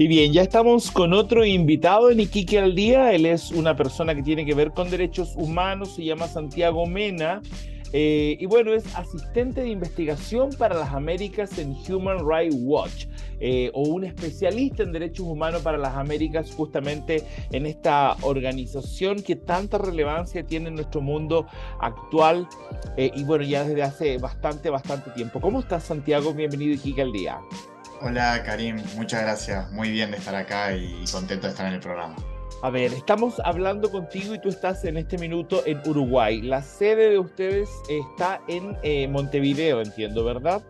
Y bien, ya estamos con otro invitado en Iquique al Día. Él es una persona que tiene que ver con derechos humanos, se llama Santiago Mena. Y bueno, es asistente de investigación para las Américas en Human Rights Watch, o un especialista en derechos humanos para las Américas, justamente en esta organización que tanta relevancia tiene en nuestro mundo actual, y bueno, ya desde hace bastante tiempo. ¿Cómo estás, Santiago? Bienvenido a Iquique al Día. Hola Karim, muchas gracias. Muy bien de estar acá y contento de estar en el programa. A ver, estamos hablando contigo y tú estás en este minuto en Uruguay. La sede de ustedes está en Montevideo, entiendo, ¿verdad?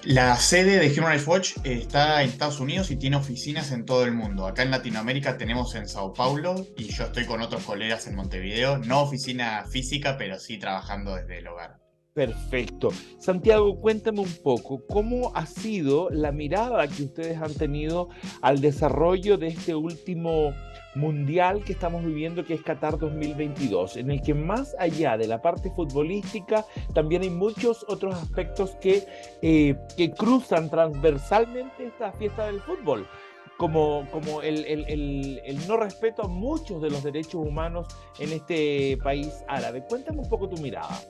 La sede de Human Rights Watch está en Estados Unidos y tiene oficinas en todo el mundo. Acá en Latinoamérica tenemos en Sao Paulo y yo estoy con otros colegas en Montevideo. No oficina física, pero sí trabajando desde el hogar. Perfecto. Santiago, cuéntame un poco, ¿cómo ha sido la mirada que ustedes han tenido al desarrollo de este último mundial que estamos viviendo, que es Qatar 2022, en el que más allá de la parte futbolística, también hay muchos otros aspectos que cruzan transversalmente esta fiesta del fútbol? Como el no respeto a muchos de los derechos humanos en este país árabe. Cuéntame un poco tu mirada.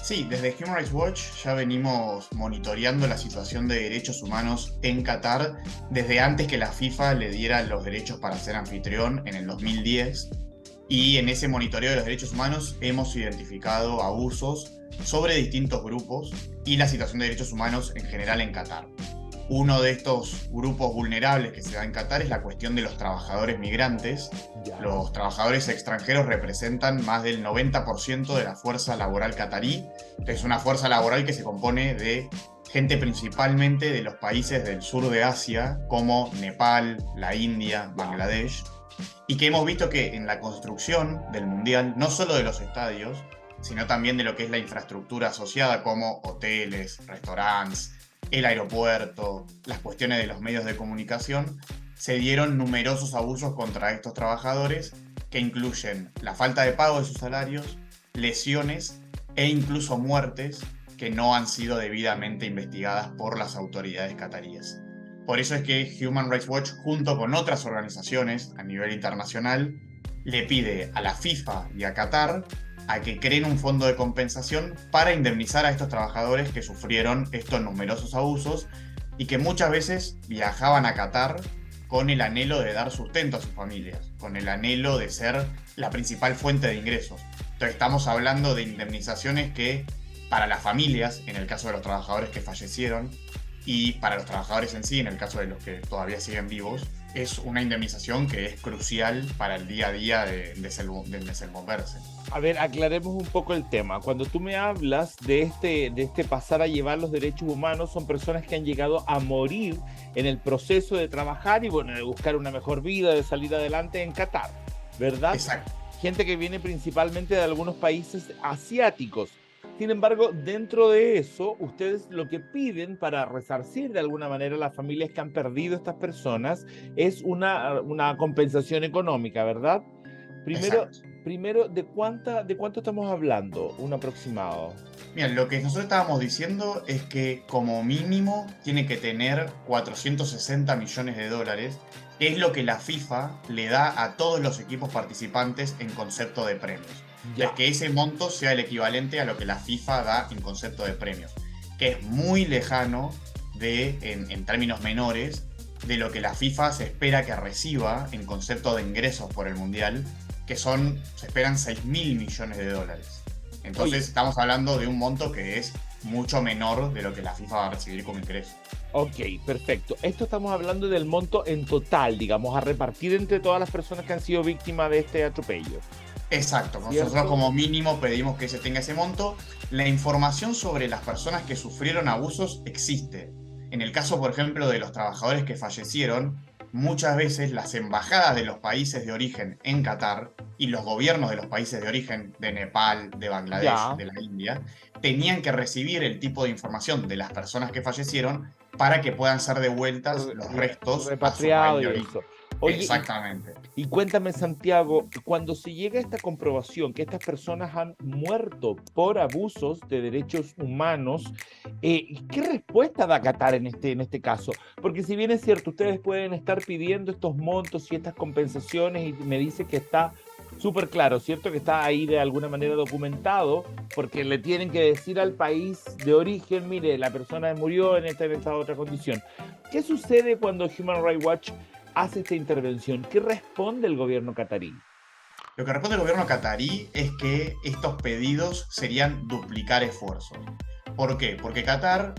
Sí, desde Human Rights Watch ya venimos monitoreando la situación de derechos humanos en Qatar desde antes que la FIFA le diera los derechos para ser anfitrión en el 2010. Y en ese monitoreo de los derechos humanos hemos identificado abusos sobre distintos grupos y la situación de derechos humanos en general en Qatar. Uno de estos grupos vulnerables que se da en Qatar es la cuestión de los trabajadores migrantes. Ya. Los trabajadores extranjeros representan más del 90% de la fuerza laboral catarí. Es una fuerza laboral que se compone de gente principalmente de los países del sur de Asia, como Nepal, la India, Wow. Bangladesh, y que hemos visto que en la construcción del Mundial, no solo de los estadios, sino también de lo que es la infraestructura asociada como hoteles, restaurantes, el aeropuerto, las cuestiones de los medios de comunicación, se dieron numerosos abusos contra estos trabajadores que incluyen la falta de pago de sus salarios, lesiones e incluso muertes que no han sido debidamente investigadas por las autoridades cataríes. Por eso es que Human Rights Watch, junto con otras organizaciones a nivel internacional, le pide a la FIFA y a Qatar a que creen un fondo de compensación para indemnizar a estos trabajadores que sufrieron estos numerosos abusos y que muchas veces viajaban a Qatar con el anhelo de dar sustento a sus familias, con el anhelo de ser la principal fuente de ingresos. Entonces estamos hablando de indemnizaciones que para las familias, en el caso de los trabajadores que fallecieron, y para los trabajadores en sí, en el caso de los que todavía siguen vivos, es una indemnización que es crucial para el día a día de desenvolverse. A ver, aclaremos un poco el tema. Cuando tú me hablas de este pasar a llevar los derechos humanos, son personas que han llegado a morir en el proceso de trabajar y, bueno, de buscar una mejor vida, de salir adelante en Qatar, ¿verdad? Exacto. Gente que viene principalmente de algunos países asiáticos. Sin embargo, dentro de eso, ustedes lo que piden para resarcir de alguna manera a las familias que han perdido estas personas es una compensación económica, ¿verdad? Primero, Exacto. primero, ¿de cuánto estamos hablando? Un aproximado. Mira, lo que nosotros estábamos diciendo es que como mínimo tiene que tener 460 millones de dólares, que es lo que la FIFA le da a todos los equipos participantes en concepto de premios. Entonces, Ya. que ese monto sea el equivalente a lo que la FIFA da en concepto de premios, que es muy lejano en términos menores, de lo que la FIFA se espera que reciba en concepto de ingresos por el Mundial, que se esperan 6 mil millones de dólares. Oye, Entonces estamos hablando de un monto que es mucho menor de lo que la FIFA va a recibir como ingreso. ok, perfecto. Esto estamos hablando del monto en total, digamos, a repartir entre todas las personas que han sido víctimas de este atropello, Exacto, nosotros ¿cierto? como mínimo pedimos que se tenga ese monto. La información sobre las personas que sufrieron abusos existe. En el caso, por ejemplo, de los trabajadores que fallecieron, muchas veces las embajadas de los países de origen en Qatar y los gobiernos de los países de origen de Nepal, de Bangladesh, Ya, de la India, tenían que recibir el tipo de información de las personas que fallecieron para que puedan ser devueltas los restos a su país repatriado de y origen. eso. Oye, Exactamente. y cuéntame, Santiago, cuando se llega a esta comprobación que estas personas han muerto por abusos de derechos humanos, ¿qué respuesta da Qatar en este caso? Porque si bien es cierto, ustedes pueden estar pidiendo estos montos y estas compensaciones y me dice que está súper claro, ¿cierto? Que está ahí de alguna manera documentado, porque le tienen que decir al país de origen, mire, la persona murió en esta otra condición. ¿Qué sucede cuando Human Rights Watch hace esta intervención? ¿Qué responde el gobierno catarí? Lo que responde el gobierno catarí es que estos pedidos serían duplicar esfuerzos. ¿Por qué? Porque Qatar,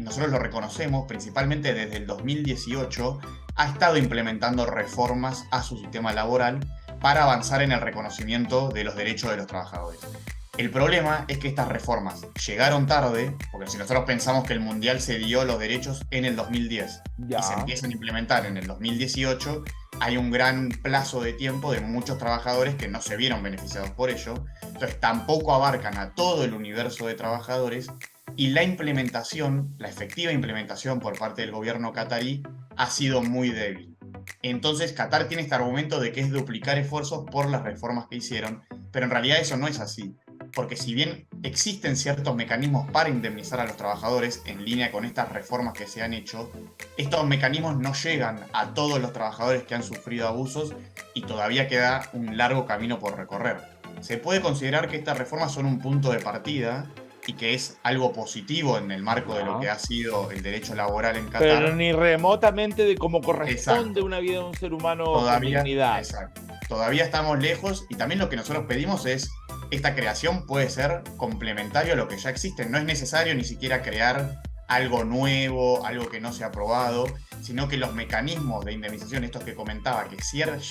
nosotros lo reconocemos, principalmente desde el 2018, ha estado implementando reformas a su sistema laboral para avanzar en el reconocimiento de los derechos de los trabajadores. El problema es que estas reformas llegaron tarde, porque si nosotros pensamos que el Mundial se dio los derechos en el 2010 Ya. y se empiezan a implementar en el 2018, hay un gran plazo de tiempo de muchos trabajadores que no se vieron beneficiados por ello, entonces tampoco abarcan a todo el universo de trabajadores y la implementación, la efectiva implementación por parte del gobierno catarí ha sido muy débil. Entonces Qatar tiene este argumento de que es duplicar esfuerzos por las reformas que hicieron, pero en realidad eso no es así. Porque si bien existen ciertos mecanismos para indemnizar a los trabajadores en línea con estas reformas que se han hecho, estos mecanismos no llegan a todos los trabajadores que han sufrido abusos y todavía queda un largo camino por recorrer. Se puede considerar que estas reformas son un punto de partida y que es algo positivo en el marco de lo que ha sido el derecho laboral en Qatar. Pero ni remotamente de cómo corresponde Exacto. una vida de un ser humano con Todavía, dignidad. exacto. Todavía estamos lejos y también lo que nosotros pedimos es esta creación puede ser complementario a lo que ya existe. No es necesario ni siquiera crear algo nuevo, algo que no se ha probado, sino que los mecanismos de indemnización, estos que comentaba, que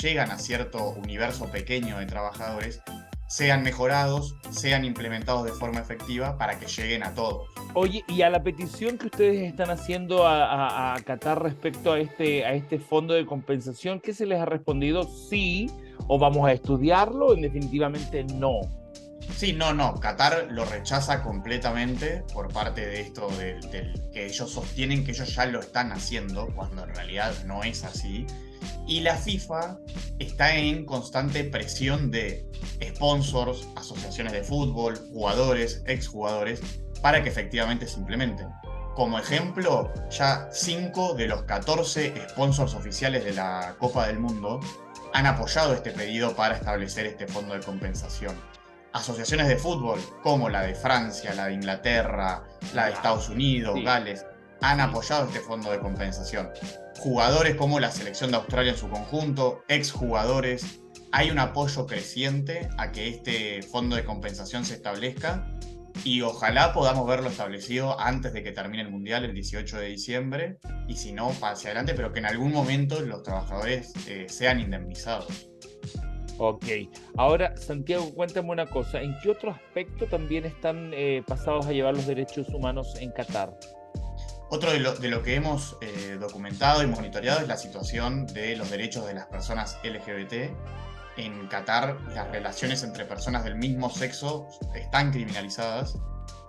llegan a cierto universo pequeño de trabajadores, sean mejorados, sean implementados de forma efectiva para que lleguen a todos. Oye, y a la petición que ustedes están haciendo a Qatar respecto a este fondo de compensación, ¿qué se les ha respondido? Sí, o vamos a estudiarlo, definitivamente no. Sí, no, Qatar lo rechaza completamente por parte de esto que ellos sostienen que ellos ya lo están haciendo, cuando en realidad no es así. Y la FIFA está en constante presión de sponsors, asociaciones de fútbol, jugadores, exjugadores, para que efectivamente se implementen. Como ejemplo, ya 5 de los 14 sponsors oficiales de la Copa del Mundo han apoyado este pedido para establecer este fondo de compensación. Asociaciones de fútbol, como la de Francia, la de Inglaterra, la de Estados Unidos, Sí. Gales, han apoyado este fondo de compensación. Jugadores como la selección de Australia en su conjunto, exjugadores, hay un apoyo creciente a que este fondo de compensación se establezca y ojalá podamos verlo establecido antes de que termine el Mundial el 18 de diciembre y si no, hacia adelante, pero que en algún momento los trabajadores sean indemnizados. Ok, ahora Santiago, cuéntame una cosa, ¿en qué otro aspecto también están pasados a llevar los derechos humanos en Qatar? Otro de lo que hemos documentado y monitoreado es la situación de los derechos de las personas LGBT. En Qatar, las relaciones entre personas del mismo sexo están criminalizadas.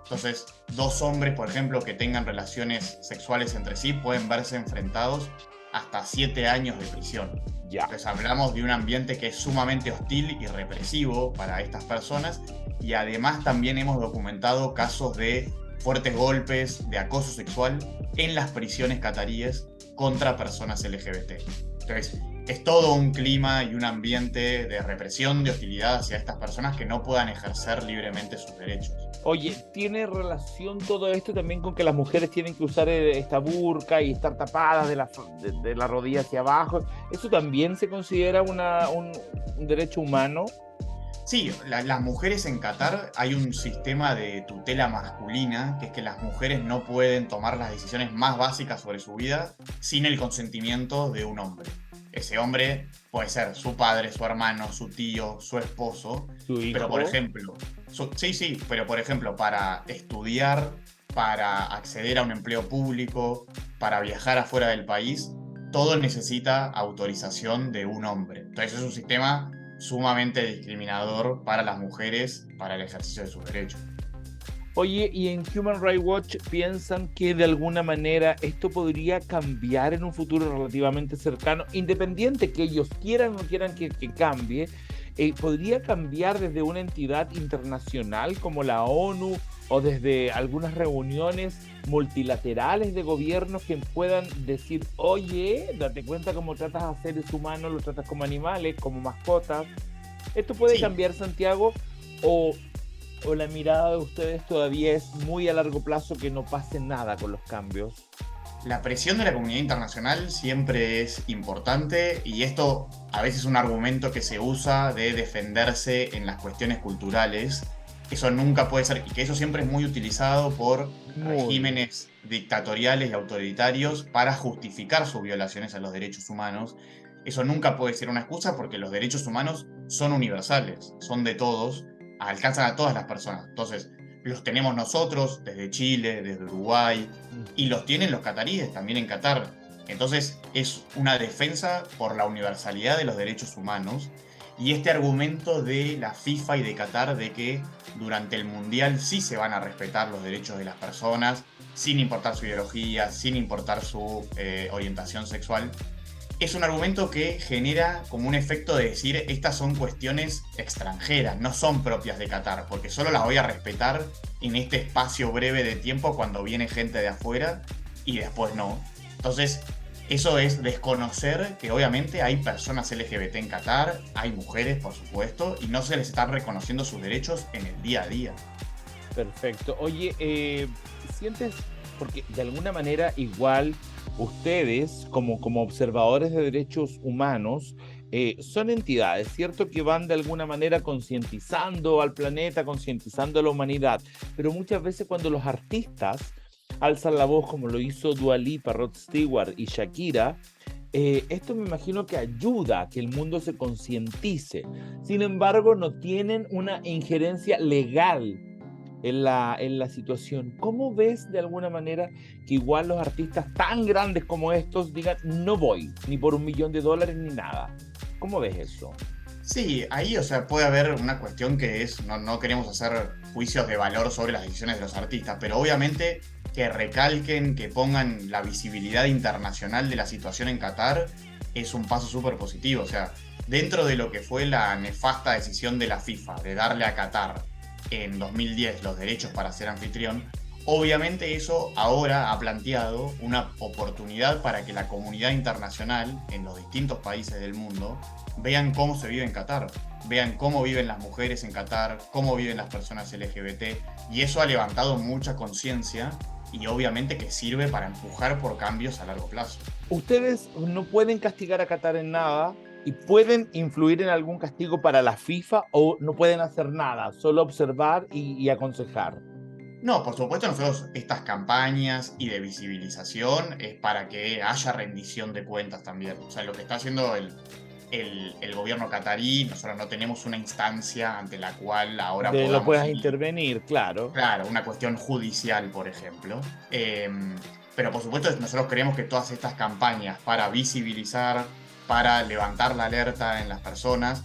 Entonces, dos hombres, por ejemplo, que tengan relaciones sexuales entre sí pueden verse enfrentados hasta 7 años de prisión. Ya. Entonces hablamos de un ambiente que es sumamente hostil y represivo para estas personas y además también hemos documentado casos de fuertes golpes, de acoso sexual en las prisiones cataríes contra personas LGBT. Entonces, es todo un clima y un ambiente de represión, de hostilidad hacia estas personas que no puedan ejercer libremente sus derechos. Oye, ¿tiene relación todo esto también con que las mujeres tienen que usar esta burka y estar tapadas de la rodilla hacia abajo? ¿Eso también se considera un derecho humano? Sí, las mujeres en Qatar hay un sistema de tutela masculina, que es que las mujeres no pueden tomar las decisiones más básicas sobre su vida sin el consentimiento de un hombre. Ese hombre puede ser su padre, su hermano, su tío, su esposo, ¿Su hijo? pero por ejemplo, pero por ejemplo, para estudiar, para acceder a un empleo público, para viajar afuera del país, todo necesita autorización de un hombre. Entonces es un sistema sumamente discriminador para las mujeres, para el ejercicio de sus derechos. Oye, y en Human Rights Watch piensan que de alguna manera esto podría cambiar en un futuro relativamente cercano, independiente que ellos quieran o no quieran que cambie, podría cambiar desde una entidad internacional como la ONU o desde algunas reuniones multilaterales de gobiernos que puedan decir, oye, date cuenta cómo tratas a seres humanos, los tratas como animales, como mascotas. ¿Esto puede Sí, cambiar, Santiago? ¿O o la mirada de ustedes todavía es muy a largo plazo que no pase nada con los cambios? la presión de la comunidad internacional siempre es importante y esto a veces es un argumento que se usa de defenderse en las cuestiones culturales. Eso nunca puede ser, y que eso siempre es muy utilizado por Muy. regímenes dictatoriales y autoritarios para justificar sus violaciones a los derechos humanos. Eso nunca puede ser una excusa porque los derechos humanos son universales, son de todos, alcanzan a todas las personas. Entonces, los tenemos nosotros desde Chile, desde Uruguay, y los tienen los cataríes también en Qatar. Entonces es una defensa por la universalidad de los derechos humanos y este argumento de la FIFA y de Qatar de que durante el Mundial sí se van a respetar los derechos de las personas, sin importar su ideología, sin importar su orientación sexual, es un argumento que genera como un efecto de decir estas son cuestiones extranjeras, no son propias de Qatar, porque solo las voy a respetar en este espacio breve de tiempo cuando viene gente de afuera y después no. Entonces, eso es desconocer que obviamente hay personas LGBT en Qatar, hay mujeres por supuesto, y no se les están reconociendo sus derechos en el día a día. Perfecto. Oye, ¿sientes, porque de alguna manera igual ustedes como observadores de derechos humanos son entidades, ¿cierto? Que van de alguna manera concientizando al planeta, concientizando a la humanidad, pero muchas veces cuando los artistas alzan la voz como lo hizo Dua Lipa, Rod Stewart y Shakira, esto me imagino que ayuda a que el mundo se concientice. Sin embargo, no tienen una injerencia legal en la situación. ¿Cómo ves de alguna manera que igual los artistas tan grandes como estos digan no voy, ni por $1.000.000 ni nada? ¿Cómo ves eso? Sí, ahí, o sea, puede haber una cuestión que es, no, no queremos hacer juicios de valor sobre las decisiones de los artistas, pero obviamente que recalquen, que pongan la visibilidad internacional de la situación en Qatar es un paso súper positivo. O sea, dentro de lo que fue la nefasta decisión de la FIFA de darle a Qatar en 2010 los derechos para ser anfitrión, obviamente eso ahora ha planteado una oportunidad para que la comunidad internacional en los distintos países del mundo vean cómo se vive en Qatar, vean cómo viven las mujeres en Qatar, cómo viven las personas LGBT, y eso ha levantado mucha conciencia y obviamente que sirve para empujar por cambios a largo plazo. Ustedes no pueden castigar a Qatar en nada y pueden influir en algún castigo para la FIFA o no pueden hacer nada, solo observar y aconsejar. No, por supuesto nosotros estas campañas y de visibilización es para que haya rendición de cuentas también. O sea, lo que está haciendo el gobierno catarí, nosotros no tenemos una instancia ante la cual ahora De lo podamos puedas ir. intervenir, claro. Claro, una cuestión judicial, por ejemplo. Pero por supuesto nosotros creemos que todas estas campañas para visibilizar, para levantar la alerta en las personas,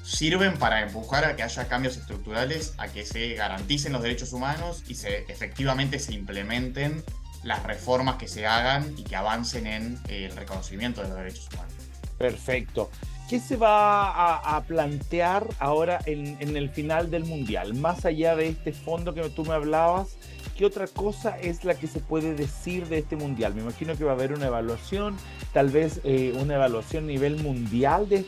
sirven para empujar a que haya cambios estructurales, a que se garanticen los derechos humanos y efectivamente se implementen las reformas que se hagan y que avancen en el reconocimiento de los derechos humanos. Perfecto. ¿Qué se va a plantear ahora en el final del Mundial? Más allá de este fondo que tú me hablabas, ¿qué otra cosa es la que se puede decir de este Mundial? Me imagino que va a haber una evaluación, tal vez una evaluación a nivel mundial de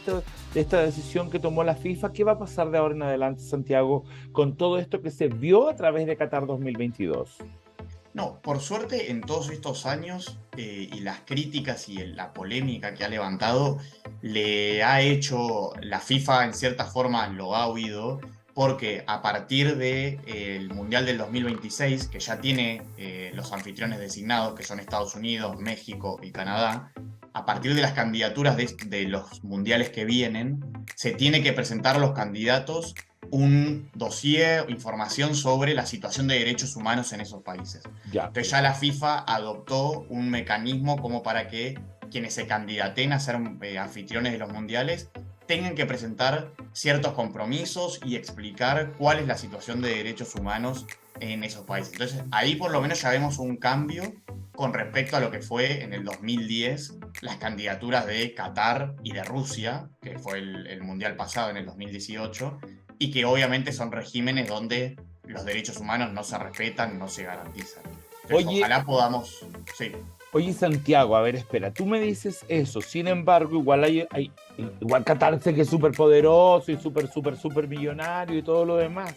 esta decisión que tomó la FIFA. ¿Qué va a pasar de ahora en adelante, Santiago, con todo esto que se vio a través de Qatar 2022? No, por suerte en todos estos años y las críticas y la polémica que ha levantado, le ha hecho la FIFA en cierta forma lo ha oído, porque a partir del Mundial del 2026, que ya tiene los anfitriones designados, que son Estados Unidos, México y Canadá, a partir de las candidaturas de los mundiales que vienen, se tiene que presentar a los candidatos un dossier, información sobre la situación de derechos humanos en esos países. Ya, Entonces ya la FIFA adoptó un mecanismo como para que quienes se candidaten a ser anfitriones de los mundiales tengan que presentar ciertos compromisos y explicar cuál es la situación de derechos humanos en esos países. Entonces, ahí por lo menos ya vemos un cambio con respecto a lo que fue en el 2010 las candidaturas de Qatar y de Rusia, que fue el mundial pasado en el 2018, y que obviamente son regímenes donde los derechos humanos no se respetan, no se garantizan. Entonces, Oye, ojalá podamos... Sí. Oye, Santiago, a ver, espera, tú me dices eso, sin embargo, igual Qatar sé que es súper poderoso y súper millonario y todo lo demás,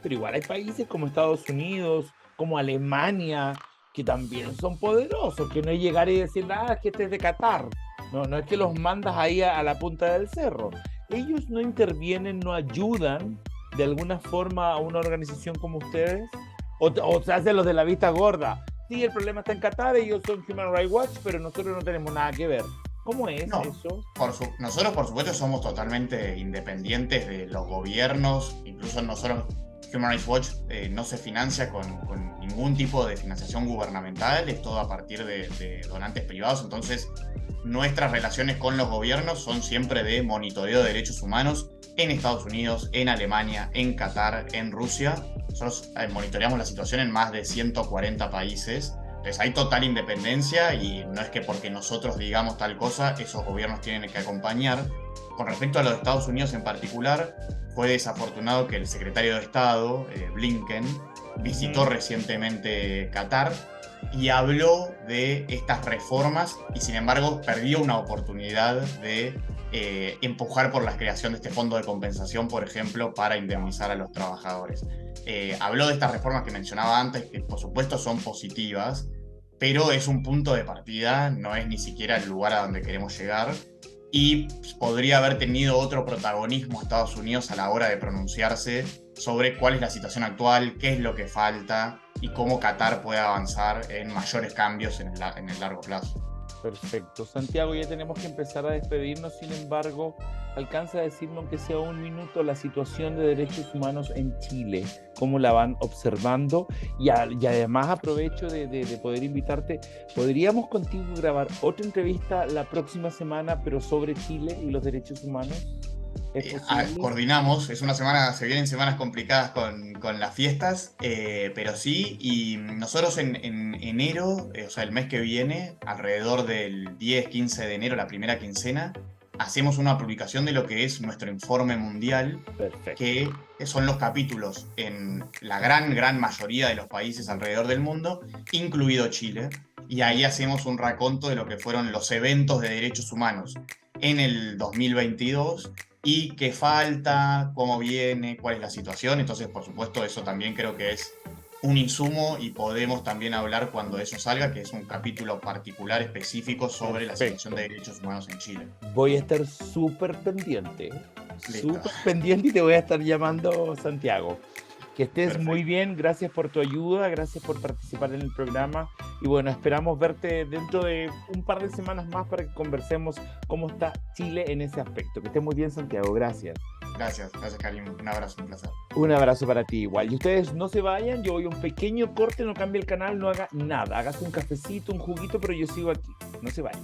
pero igual hay países como Estados Unidos, como Alemania, que también son poderosos, que no es llegar y decir, es que este es de Qatar, no es que los mandas ahí a la punta del cerro, ellos no intervienen, no ayudan de alguna forma a una organización como ustedes, o se hacen los de la vista gorda. Sí, el problema está en Qatar, ellos son Human Rights Watch, pero nosotros no tenemos nada que ver. ¿Cómo es No, eso? nosotros por supuesto somos totalmente independientes de los gobiernos, incluso nosotros, Human Rights Watch no se financia con ningún tipo de financiación gubernamental, es todo a partir de donantes privados, entonces nuestras relaciones con los gobiernos son siempre de monitoreo de derechos humanos en Estados Unidos, en Alemania, en Qatar, en Rusia. Nosotros monitoreamos la situación en más de 140 países. Entonces hay total independencia y no es que porque nosotros digamos tal cosa, esos gobiernos tienen que acompañar. Con respecto a los Estados Unidos en particular, fue desafortunado que el secretario de Estado, Blinken, visitó recientemente Qatar y habló de estas reformas y sin embargo perdió una oportunidad de empujar por la creación de este fondo de compensación, por ejemplo, para indemnizar a los trabajadores. Habló de estas reformas que mencionaba antes, que por supuesto son positivas, pero es un punto de partida, no es ni siquiera el lugar a donde queremos llegar, y podría haber tenido otro protagonismo Estados Unidos a la hora de pronunciarse sobre cuál es la situación actual, qué es lo que falta y cómo Qatar puede avanzar en mayores cambios en el largo plazo. Perfecto. Santiago, ya tenemos que empezar a despedirnos, sin embargo, alcanza a decirme, aunque sea un minuto, la situación de derechos humanos en Chile, cómo la van observando, y además aprovecho de poder invitarte, ¿podríamos contigo grabar otra entrevista la próxima semana, pero sobre Chile y los derechos humanos? ¿Es posible? Coordinamos, se vienen semanas complicadas con las fiestas, pero sí, y nosotros en enero, o sea, el mes que viene, alrededor del 10-15 de enero, la primera quincena, hacemos una publicación de lo que es nuestro informe mundial, Perfecto. que son los capítulos en la gran mayoría de los países alrededor del mundo, incluido Chile, y ahí hacemos un raconto de lo que fueron los eventos de derechos humanos en el 2022 y qué falta, cómo viene, cuál es la situación. Entonces, por supuesto, eso también creo que es un insumo y podemos también hablar cuando eso salga, que es un capítulo particular específico sobre la situación de derechos humanos en Chile. Voy a estar súper pendiente y te voy a estar llamando, Santiago. Que estés Perfecto. muy bien, gracias por tu ayuda, gracias por participar en el programa y bueno, esperamos verte dentro de un par de semanas más para que conversemos cómo está Chile en ese aspecto. Que estés muy bien, Santiago, gracias. Gracias, Karim. Un abrazo, un placer. Un abrazo para ti igual. Y ustedes no se vayan, yo voy a un pequeño corte, no cambie el canal, no haga nada. Hágase un cafecito, un juguito, pero yo sigo aquí. No se vayan.